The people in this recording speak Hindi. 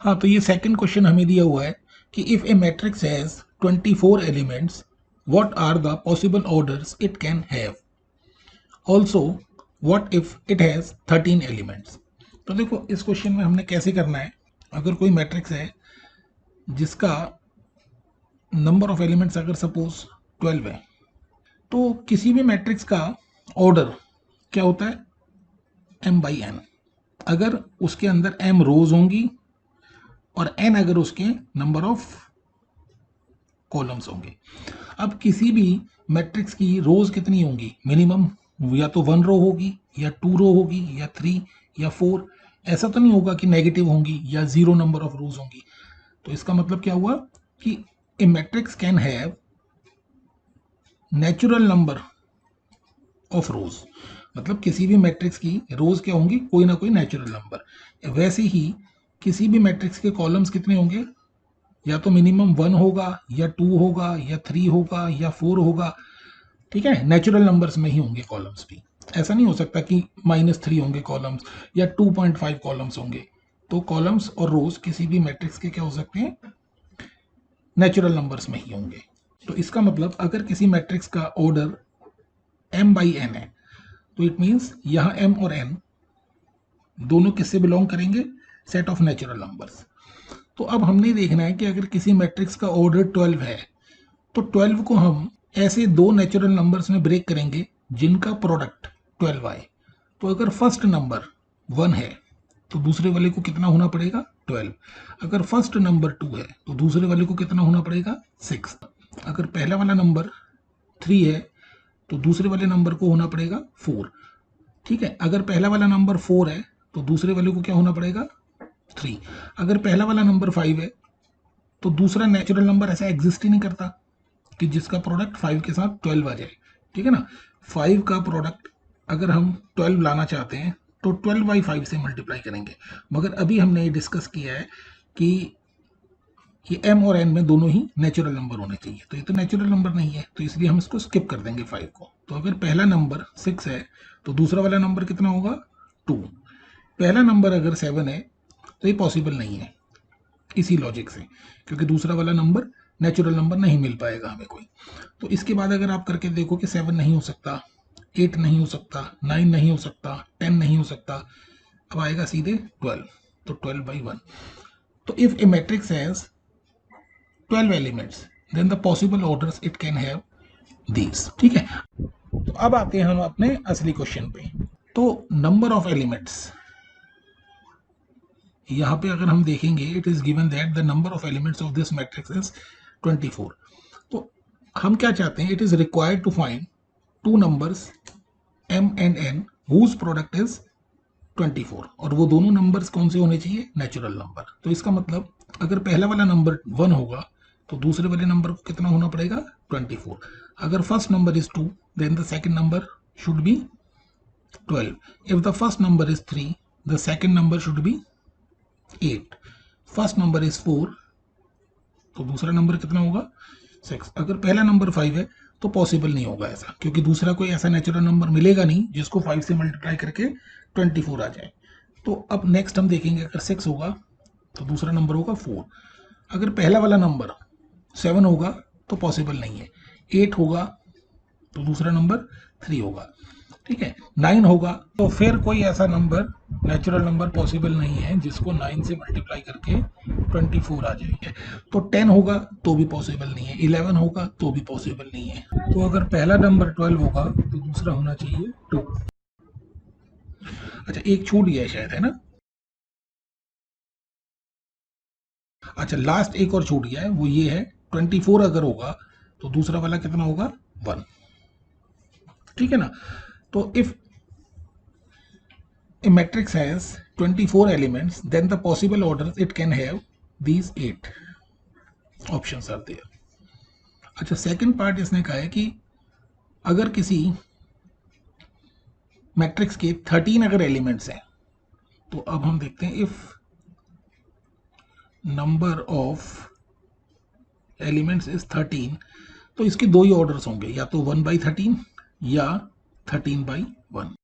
हाँ, तो ये सेकंड क्वेश्चन हमें दिया हुआ है कि if a matrix has 24 elements, what are the possible orders it can have, also what if it has 13 elements. तो देखो इस क्वेश्चन में हमने कैसे करना है, अगर कोई मैट्रिक्स है जिसका नंबर ऑफ एलिमेंट्स अगर सपोज 12 है, तो किसी भी मैट्रिक्स का ऑर्डर क्या होता है, m बाई एन। अगर उसके अंदर m रोज होंगी और n अगर उसके नंबर ऑफ कॉलम्स होंगे। अब किसी भी मैट्रिक्स की रोज कितनी होंगी, मिनिमम या तो 1 रो होगी या 2 रो होगी या 3 या 4। ऐसा तो नहीं होगा कि नेगेटिव होंगी या 0 नंबर ऑफ रोज होंगी। तो इसका मतलब क्या हुआ कि a matrix can have natural number of rows, मतलब किसी भी मैट्रिक्स की रोज क्या होंगी, कोई ना कोई नेचुरल नंबर। वैसे ही किसी भी मैट्रिक्स के कॉलम्स कितने होंगे, या तो मिनिमम 1 होगा या 2 होगा या 3 होगा या 4 होगा। ठीक है, नेचुरल नंबर्स में ही होंगे कॉलम्स भी। ऐसा नहीं हो सकता कि -3 होंगे कॉलम्स या 2.5 कॉलम्स होंगे। तो कॉलम्स और रोज किसी भी मैट्रिक्स के क्या हो सकते हैं, नेचुरल नंबर्स में ही होंगे। तो इसका मतलब अगर किसी मैट्रिक्स का ऑर्डर m बाई एन है, तो इट मीन्स यहाँ m और n दोनों किससे बिलोंग करेंगे, सेट ऑफ नेचुरल नंबर्स। तो अब हमने देखना है कि अगर किसी मैट्रिक्स का ऑर्डर 12 है, तो 12 को हम ऐसे दो नेचुरल नंबर्स में ब्रेक करेंगे जिनका प्रोडक्ट 12 आए। तो अगर फर्स्ट नंबर 1 है तो दूसरे वाले को कितना होना पड़ेगा, 12। अगर फर्स्ट नंबर 2 है तो दूसरे वाले को कितना होना पड़ेगा, 6। अगर पहला वाला नंबर 3 है तो दूसरे वाले नंबर को होना पड़ेगा 4। ठीक है, अगर पहला वाला नंबर 4 है तो दूसरे वाले को क्या होना पड़ेगा, 3। अगर पहला वाला नंबर 5 है तो दूसरा नेचुरल नंबर ऐसा एग्जिस्ट ही नहीं करता कि जिसका प्रोडक्ट 5 के साथ 12 आ जाए। ठीक है ना, 5 का प्रोडक्ट अगर हम 12 लाना चाहते हैं तो 12 बाई 5 से मल्टीप्लाई करेंगे। मगर अभी हमने ये डिस्कस किया है कि ये m और n में दोनों ही नेचुरल नंबर होने चाहिए, तो ये तो नेचुरल नंबर नहीं है, तो इसलिए हम इसको स्किप कर देंगे 5 को। तो अगर पहला नंबर 6 है तो दूसरा वाला नंबर कितना होगा, 2। पहला नंबर अगर 7 है तो ये पॉसिबल नहीं है इसी लॉजिक से, क्योंकि दूसरा वाला नंबर नेचुरल नंबर नहीं मिल पाएगा हमें कोई। तो इसके बाद अगर आप करके देखो कि 7 नहीं हो सकता, 8 नहीं हो सकता, 9 नहीं हो सकता, 10 नहीं हो सकता, अब आएगा सीधे 12। तो 12 बाई 1। तो if a matrix has 12 elements then the possible orders it can have these. ठीक है, तो अब आते हैं हम अपने असली क्वेश्चन पे। तो नंबर ऑफ एलिमेंट्स, यहाँ पे अगर हम देखेंगे it is given that the number of elements of this matrix is 24। तो हम क्या चाहते हैं, it is required to find two numbers m and n whose product is 24, और वो दोनों नंबर्स कौन से होने चाहिए, नेचुरल नंबर। तो इसका मतलब अगर पहला वाला नंबर 1 होगा तो दूसरे वाले नंबर को कितना होना पड़ेगा, 24। अगर first number is 2 then the second number should be 12। If the first number is 3 the second number should be 8। First number is 4 तो दूसरा नंबर कितना होगा, 6। अगर पहला नंबर 5 है तो पॉसिबल नहीं होगा ऐसा, क्योंकि दूसरा कोई ऐसा नेचुरल नंबर मिलेगा नहीं जिसको 5 से मल्टीप्लाई करके 24 आ जाए। तो अब नेक्स्ट हम देखेंगे, अगर 6 होगा तो दूसरा नंबर होगा 4। अगर पहला वाला नंबर 7 होगा तो पॉसिबल नहीं है, 8 होगा तो दूसरा नंबर 3 होगा। ठीक है, 9 होगा तो फिर कोई ऐसा नंबर नेचुरल नंबर पॉसिबल नहीं है जिसको 9 से मल्टीप्लाई करके 24 आ जाएंगे। तो 10 होगा तो भी पॉसिबल नहीं है, 11 होगा तो भी पॉसिबल नहीं है। तो अगर पहला नंबर 12 होगा तो दूसरा होना चाहिए 2। अच्छा, एक छूट गया है शायद, है ना। अच्छा, लास्ट एक और छूट गया है, वो ये है 24 अगर होगा तो दूसरा वाला कितना होगा, 1। ठीक है ना। तो if a matrix has 24 elements then the possible orders it can have these 8 options are there। अच्छा, सेकंड पार्ट इसने कहा है कि अगर किसी मैट्रिक्स के 13 अगर एलिमेंट्स हैं, तो अब हम देखते हैं if number of elements is 13, तो इसके दो ही ऑर्डर्स होंगे, या तो 1 बाई 13 या 13 बाई 1।